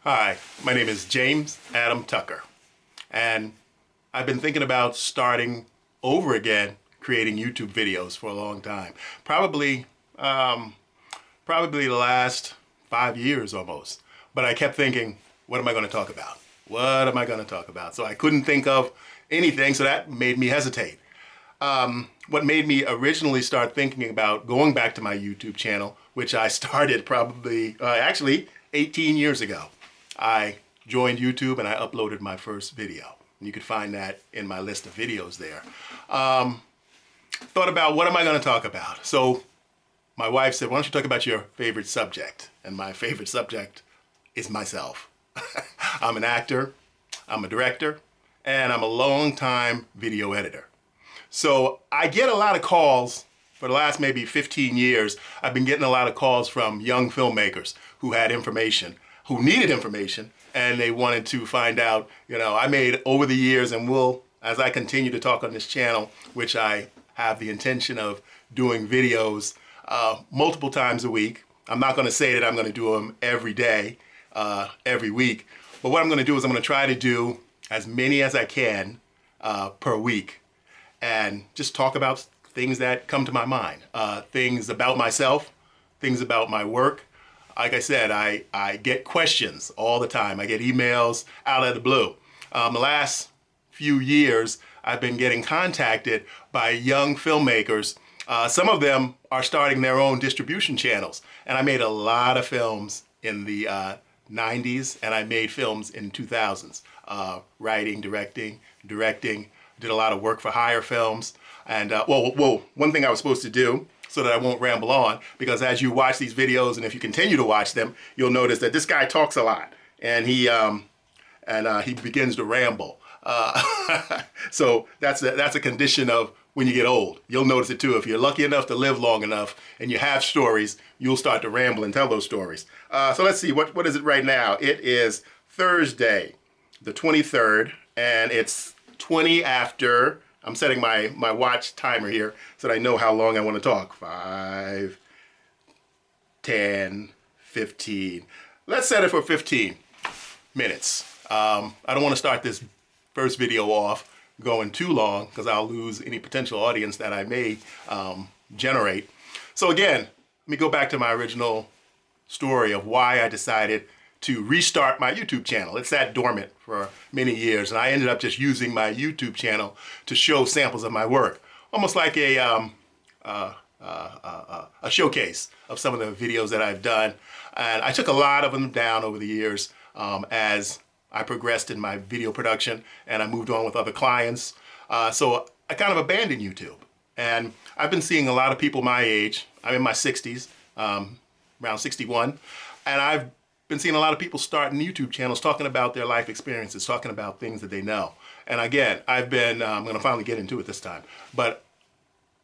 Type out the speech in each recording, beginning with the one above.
Hi, my name is James Adam Tucker, and I've been thinking about starting over again creating YouTube videos for a long time. Probably the last 5 years almost. But I kept thinking, what am I going to talk about? What am I going to talk about? So I couldn't think of anything, so that made me hesitate. What made me originally start thinking about going back to my YouTube channel, which I started probably, actually 18 years ago. I joined YouTube and I uploaded my first video. You can find that in my list of videos there. Thought about what am I going to talk about? So my wife said, why don't you talk about your favorite subject? And my favorite subject is myself. I'm an actor, I'm a director, and I'm a long-time video editor. So I get a lot of calls for the last maybe 15 years. I've been getting a lot of calls from young filmmakers who had information, who needed information, and they wanted to find out, I made over the years, and will, as I continue to talk on this channel, which I have the intention of doing videos multiple times a week. I'm not going to say that I'm going to do them every day, every week, but what I'm going to do is I'm going to try to do as many as I can per week, and just talk about things that come to my mind, things about myself, things about my work. Like I said, I get questions all the time. I get emails out of the blue. The last few years, I've been getting contacted by young filmmakers. Some of them are starting their own distribution channels. And I made a lot of films in the 90s, and I made films in 2000s. Writing, directing, did a lot of work for hire films. And one thing I was supposed to do, so that I won't ramble on, because as you watch these videos, and if you continue to watch them, you'll notice that this guy talks a lot, and he begins to ramble. So that's a condition of when you get old. You'll notice it too. If you're lucky enough to live long enough and you have stories, you'll start to ramble and tell those stories. So let's see, what is it right now? It is Thursday, the 23rd, and it's 20 after. I'm setting my watch timer here so that I know how long I want to talk. 5, 10, 15. Let's set it for 15 minutes. I don't want to start this first video off going too long because I'll lose any potential audience that I may generate. So again, let me go back to my original story of why I decided to restart my YouTube channel. It sat dormant for many years, and I ended up just using my YouTube channel to show samples of my work, almost like a showcase of some of the videos that I've done. And I took a lot of them down over the years as I progressed in my video production and I moved on with other clients. So I kind of abandoned YouTube. And I've been seeing a lot of people my age. I'm in my 60s, around 61, and I've been seeing a lot of people starting YouTube channels talking about their life experiences, talking about things that they know. And again, I'm going to finally get into it this time, but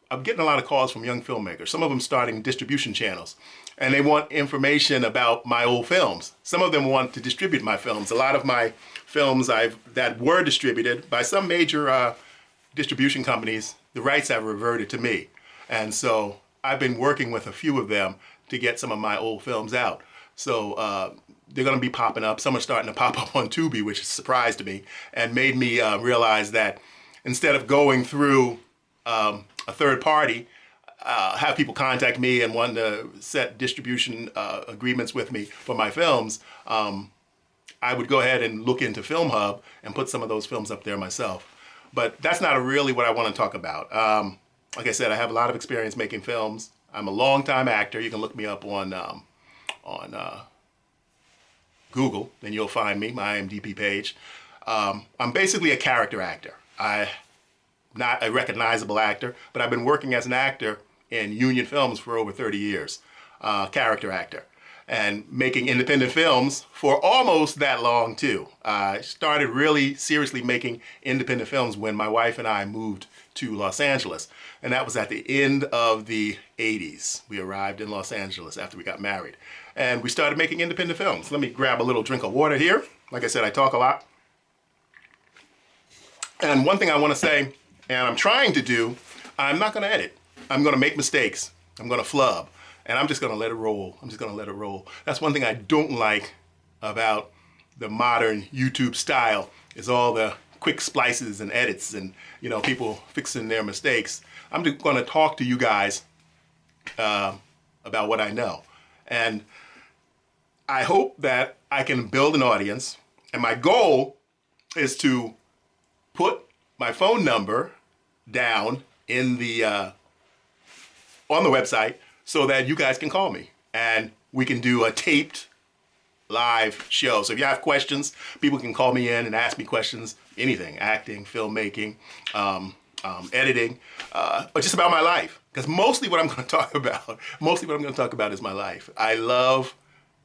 I'm getting a lot of calls from young filmmakers, some of them starting distribution channels, and they want information about my old films. Some of them want to distribute my films. A lot of my films that were distributed by some major distribution companies, the rights have reverted to me. And so I've been working with a few of them to get some of my old films out. So they're going to be popping up. Some are starting to pop up on Tubi, which surprised me and made me realize that instead of going through a third party, have people contact me and want to set distribution agreements with me for my films, I would go ahead and look into Film Hub and put some of those films up there myself. But that's not really what I want to talk about. Like I said, I have a lot of experience making films. I'm a longtime actor. You can look me up on Google, then you'll find me, my IMDb page. I'm basically a character actor. I'm not a recognizable actor, but I've been working as an actor in union films for over 30 years, character actor, and making independent films for almost that long too. I started really seriously making independent films when my wife and I moved to Los Angeles, and that was at the end of the 80s. We arrived in Los Angeles after we got married, and we started making independent films. Let me grab a little drink of water here. Like I said, I talk a lot. And one thing I want to say, and I'm trying to do, I'm not going to edit. I'm going to make mistakes. I'm going to flub. And I'm just going to let it roll. I'm just going to let it roll. That's one thing I don't like about the modern YouTube style is all the quick splices and edits and, you know, people fixing their mistakes. I'm just going to talk to you guys about what I know. And I hope that I can build an audience. And my goal is to put my phone number down in the on the website so that you guys can call me and we can do a taped live show. So if you have questions, people can call me in and ask me questions, anything, acting, filmmaking, editing, but just about my life. Because mostly what I'm going to talk about is my life. I love,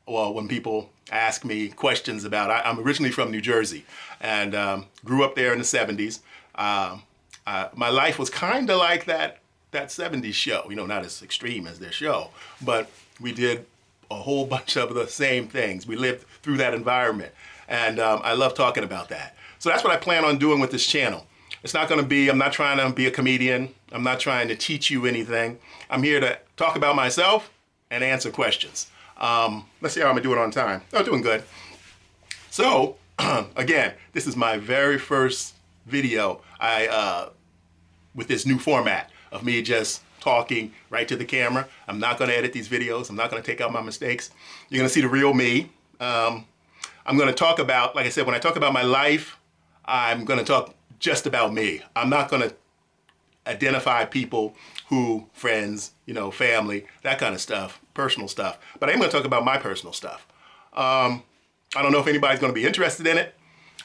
well, when people ask me questions about, I'm originally from New Jersey and grew up there in the 70s. My life was kind of like that 70s show, you know, not as extreme as their show, but we did a whole bunch of the same things. We lived through that environment, and I love talking about that. So that's what I plan on doing with this channel. It's not going to be, I'm not trying to be a comedian. I'm not trying to teach you anything. I'm here to talk about myself and answer questions. Let's see how I'm doing on time. Oh, doing good. So, again, this is my very first video with this new format of me just talking right to the camera. I'm not going to edit these videos. I'm not going to take out my mistakes. You're going to see the real me. I'm going to talk about, like I said, when I talk about my life, I'm going to talk just about me. I'm not going to identify people who, friends, you know, family, that kind of stuff, personal stuff. But I'm going to talk about my personal stuff. I don't know if anybody's going to be interested in it,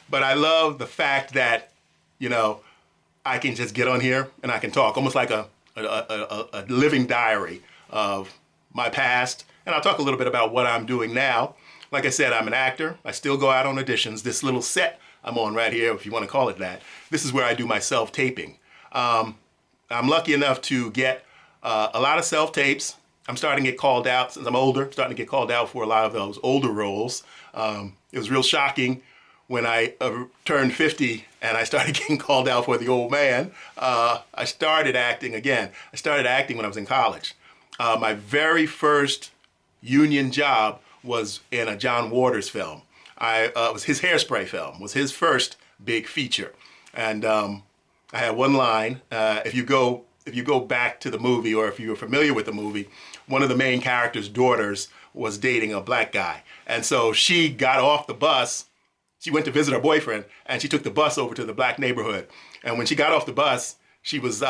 but I love the fact that, you know, I can just get on here and I can talk, almost like a living diary of my past. And I'll talk a little bit about what I'm doing now. Like I said, I'm an actor. I still go out on auditions. This little set I'm on right here, if you want to call it that, this is where I do my self-taping. I'm lucky enough to get a lot of self-tapes. I'm starting to get called out, since I'm older, starting to get called out for a lot of those older roles. It was real shocking when I turned 50 and I started getting called out for the old man. I started acting again. I started acting when I was in college. My very first union job was in a John Waters film. It was his Hairspray film, was his first big feature. And I had one line. If you go back to the movie, or if you're familiar with the movie, one of the main character's daughters was dating a black guy. And so she got off the bus. She went to visit her boyfriend, and she took the bus over to the black neighborhood. And when she got off the bus, she was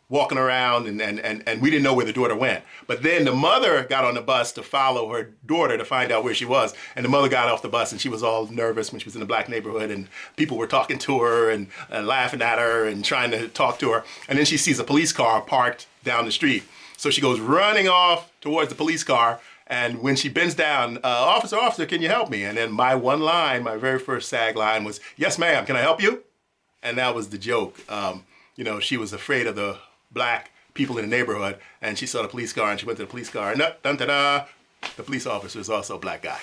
walking around, and we didn't know where the daughter went. But then the mother got on the bus to follow her daughter to find out where she was. And the mother got off the bus, and she was all nervous when she was in the black neighborhood, and people were talking to her and laughing at her and trying to talk to her. And then she sees a police car parked down the street. So she goes running off towards the police car. And when she bends down, officer, can you help me? And then my one line, my very first SAG line was, yes, ma'am, can I help you? And that was the joke. You know, she was afraid of the black people in the neighborhood, and she saw the police car, and she went to the police car, and the police officer is also a black guy.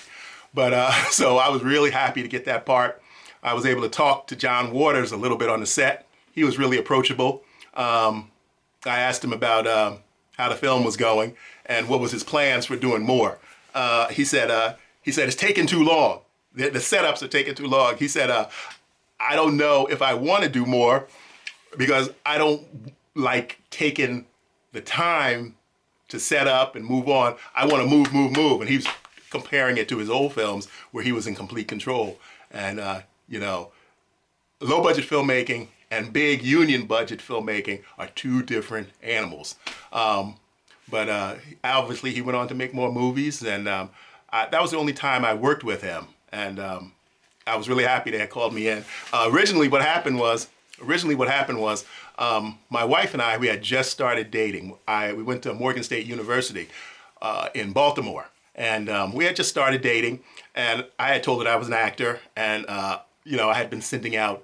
But so I was really happy to get that part. I was able to talk to John Waters a little bit on the set. He was really approachable. I asked him about how the film was going and what was his plans for doing more. He said it's taking too long. The setups are taking too long. He said, I don't know if I want to do more because I don't like taking the time to set up and move on. I want to move. And he was comparing it to his old films where he was in complete control. And, you know, low budget filmmaking and big union budget filmmaking are two different animals. But obviously he went on to make more movies, and that was the only time I worked with him. And I was really happy they had called me in. Originally what happened was, my wife and I, we had just started dating. We went to Morgan State University in Baltimore, and we had just started dating, and I had told her I was an actor, and you know, I had been sending out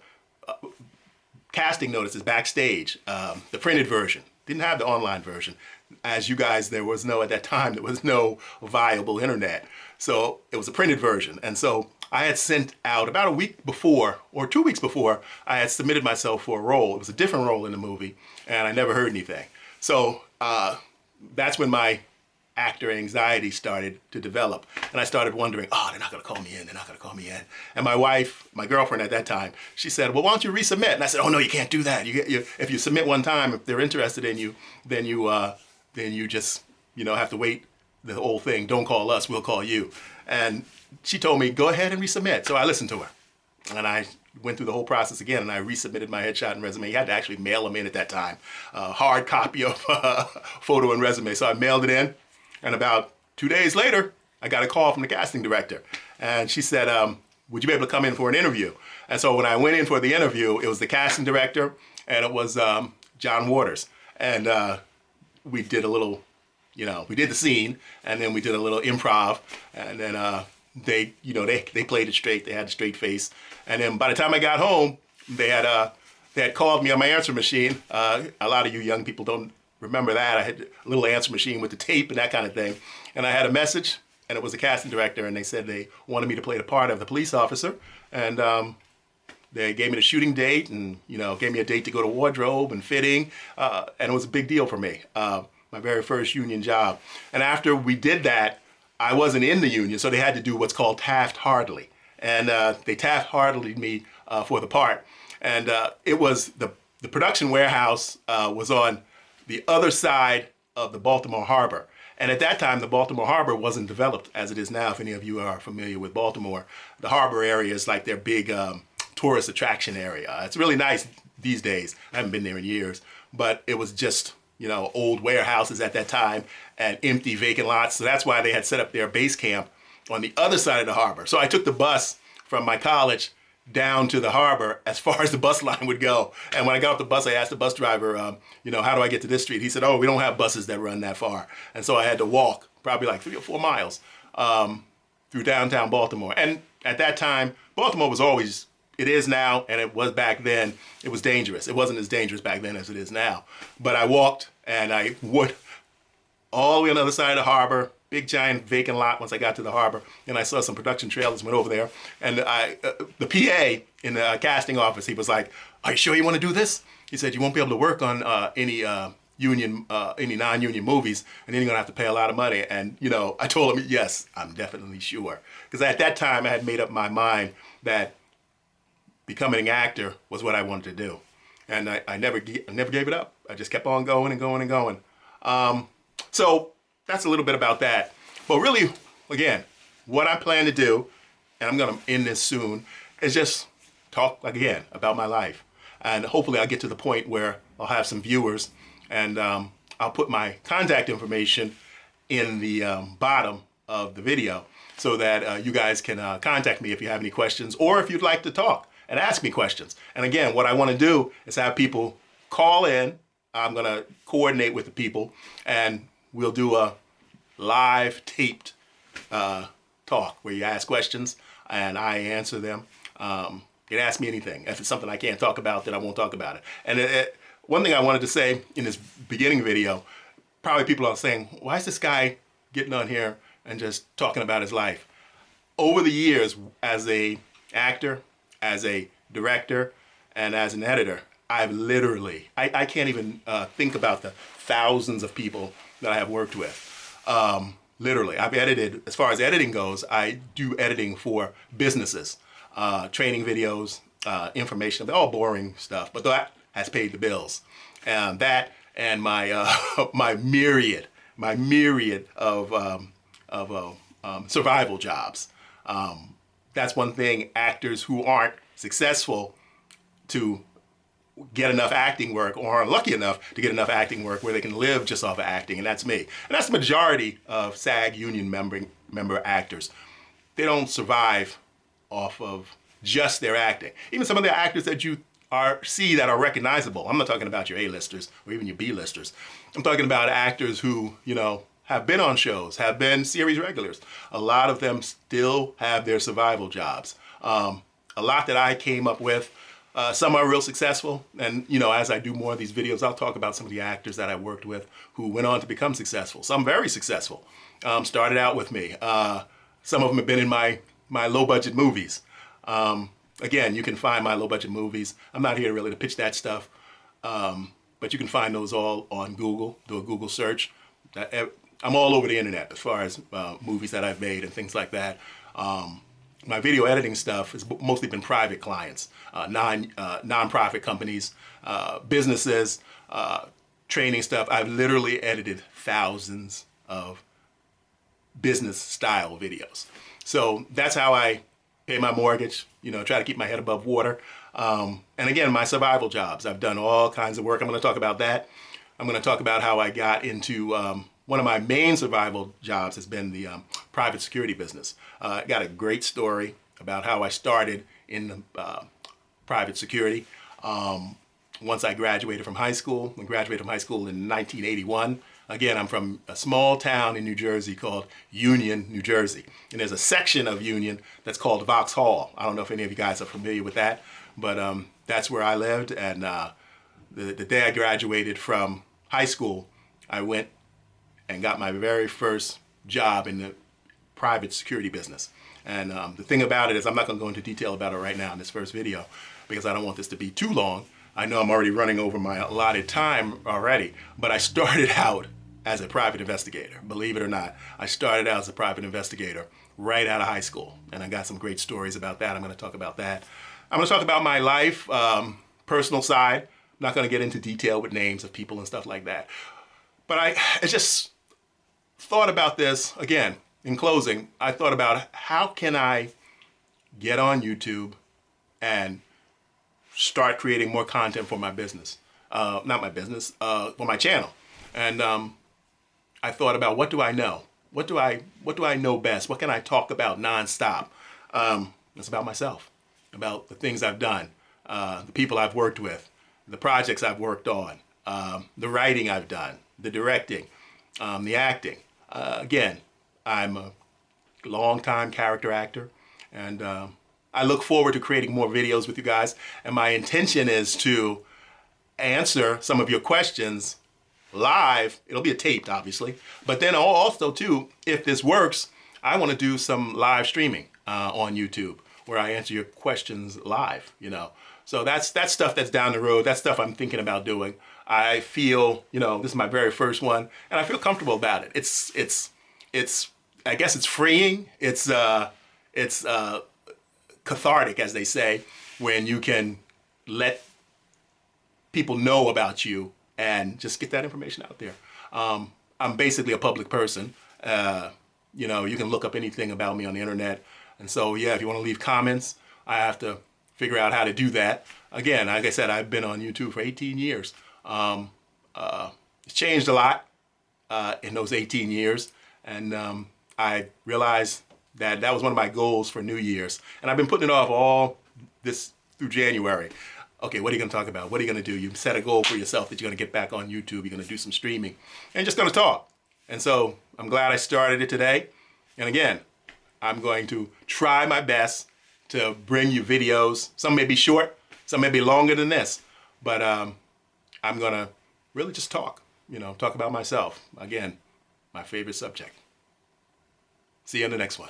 casting notices backstage, the printed version. Didn't have the online version. As you guys, at that time, there was no viable internet. So it was a printed version. And so I had sent out about a week before, or 2 weeks before, I had submitted myself for a role. It was a different role in the movie, and I never heard anything. So that's when my actor anxiety started to develop. And I started wondering, oh, they're not going to call me in. They're not going to call me in. And my wife, my girlfriend at that time, she said, well, why don't you resubmit? And I said, oh, no, you can't do that. If you submit one time, if they're interested in you, then you just, have to wait the whole thing. Don't call us. We'll call you. And she told me, go ahead and resubmit. So I listened to her. And I went through the whole process again, and I resubmitted my headshot and resume. You had to actually mail them in at that time. Hard copy of photo and resume. So I mailed it in. And about 2 days later, I got a call from the casting director. And she said, would you be able to come in for an interview? And so when I went in for the interview, it was the casting director, and it was John Waters. And we did a little, we did the scene, and then we did a little improv. And then they played it straight. They had a straight face. And then by the time I got home, they had called me on my answer machine. A lot of you young people don't remember that. I had a little answer machine with the tape and that kind of thing. And I had a message, and it was the casting director, and they said they wanted me to play the part of the police officer. And they gave me the shooting date, and gave me a date to go to wardrobe and fitting. And it was a big deal for me. My very first union job. And after we did that, I wasn't in the union, so they had to do what's called Taft-Hartley. And they Taft-Hartley'd me for the part. And it was the production warehouse was on the other side of the Baltimore Harbor. And at that time, the Baltimore Harbor wasn't developed as it is now, if any of you are familiar with Baltimore. The harbor area is like their big tourist attraction area. It's really nice these days. I haven't been there in years. But it was just, old warehouses at that time and empty vacant lots. So that's why they had set up their base camp on the other side of the harbor. So I took the bus from my college down to the harbor as far as the bus line would go. And when I got off the bus, I asked the bus driver, how do I get to this street? He said, oh, we don't have buses that run that far. And so I had to walk probably like 3 or 4 miles through downtown Baltimore. And at that time, Baltimore was always, it is now, and it was back then, it was dangerous. It wasn't as dangerous back then as it is now. But I walked, and I would all the way on the other side of the harbor, big giant vacant lot once I got to the harbor, and I saw some production trailers, went over there, and the PA in the casting office, he was like, are you sure you want to do this? He said, you won't be able to work on any non-union movies, and then you're going to have to pay a lot of money. And, I told him, yes, I'm definitely sure. Because at that time, I had made up my mind that becoming an actor was what I wanted to do. And I never gave it up. I just kept on going and going and going. So that's a little bit about that. But really, again, what I plan to do, and I'm going to end this soon, is just talk, again, about my life. And hopefully I'll get to the point where I'll have some viewers, and I'll put my contact information in the bottom of the video so that you guys can contact me if you have any questions, or if you'd like to talk and ask me questions. And again, what I want to do is have people call in. I'm going to coordinate with the people, and we'll do a live taped talk where you ask questions and I answer them. You can ask me anything. If it's something I can't talk about, then I won't talk about it. And one thing I wanted to say in this beginning video, probably people are saying, why is this guy getting on here and just talking about his life? Over the years, as an actor, as a director, and as an editor, I've literally, I can't even think about the thousands of people that I have worked with. Literally, I've edited, as far as editing goes, I do editing for businesses, training videos, information, all boring stuff, but that has paid the bills. And that and my my myriad of survival jobs. That's one thing actors who aren't successful to get enough acting work, or are lucky enough to get enough acting work where they can live just off of acting, and that's me. And that's the majority of SAG union member actors. They don't survive off of just their acting. Even some of the actors that you see that are recognizable. I'm not talking about your A-listers or even your B-listers. I'm talking about actors who, have been on shows, have been series regulars. A lot of them still have their survival jobs. A lot that I came up with, some are real successful, and as I do more of these videos, I'll talk about some of the actors that I worked with who went on to become successful. Some very successful, started out with me. Some of them have been in my low-budget movies. Again, you can find my low-budget movies. I'm not here really to pitch that stuff, but you can find those all on Google. Do a Google search. I'm all over the internet as far as movies that I've made and things like that. My video editing stuff has mostly been private clients, non-profit companies, businesses, training stuff. I've literally edited thousands of business style videos. So that's how I pay my mortgage, try to keep my head above water. And again, my survival jobs. I've done all kinds of work. I'm going to talk about that. I'm going to talk about how I got into one of my main survival jobs has been the private security business. I got a great story about how I started in private security. Once I graduated from high school, in 1981. Again, I'm from a small town in New Jersey called Union, New Jersey. And there's a section of Union that's called Vauxhall. I don't know if any of you guys are familiar with that, but that's where I lived. And the day I graduated from high school, I went and got my very first job in the private security business. And the thing about it is, I'm not going to go into detail about it right now in this first video because I don't want this to be too long. I know I'm already running over my allotted time already, but I started out as a private investigator. Believe it or not, I started out as a private investigator right out of high school. And I got some great stories about that. I'm going to talk about that. I'm going to talk about my life, personal side. I'm not going to get into detail with names of people and stuff like that. But I just thought about this, again, in closing, I thought about how can I get on YouTube and start creating more content for my business. Not my business, for my channel. And I thought about, what do I know? What do I know best? What can I talk about nonstop? It's about myself, about the things I've done, the people I've worked with, the projects I've worked on, the writing I've done, the directing, the acting. Again, I'm a long-time character actor, and I look forward to creating more videos with you guys. And my intention is to answer some of your questions live. It'll be taped, obviously. But then also, too, if this works, I want to do some live streaming on YouTube where I answer your questions live, So that's stuff that's down the road. That's stuff I'm thinking about doing. I feel, this is my very first one, and I feel comfortable about it. It's I guess it's freeing. It's cathartic, as they say, when you can let people know about you and just get that information out there. I'm basically a public person. You can look up anything about me on the internet. And so, yeah, if you want to leave comments, I have to figure out how to do that. Again, like I said, I've been on YouTube for 18 years. It's changed a lot in those 18 years. And I realized that was one of my goals for New Year's. And I've been putting it off all this through January. Okay, what are you going to talk about? What are you going to do? You set a goal for yourself that you're going to get back on YouTube. You're going to do some streaming and just going to talk. And so I'm glad I started it today. And again, I'm going to try my best to bring you videos. Some may be short, some may be longer than this, but I'm going to really just talk, talk about myself. Again, my favorite subject. See you in the next one.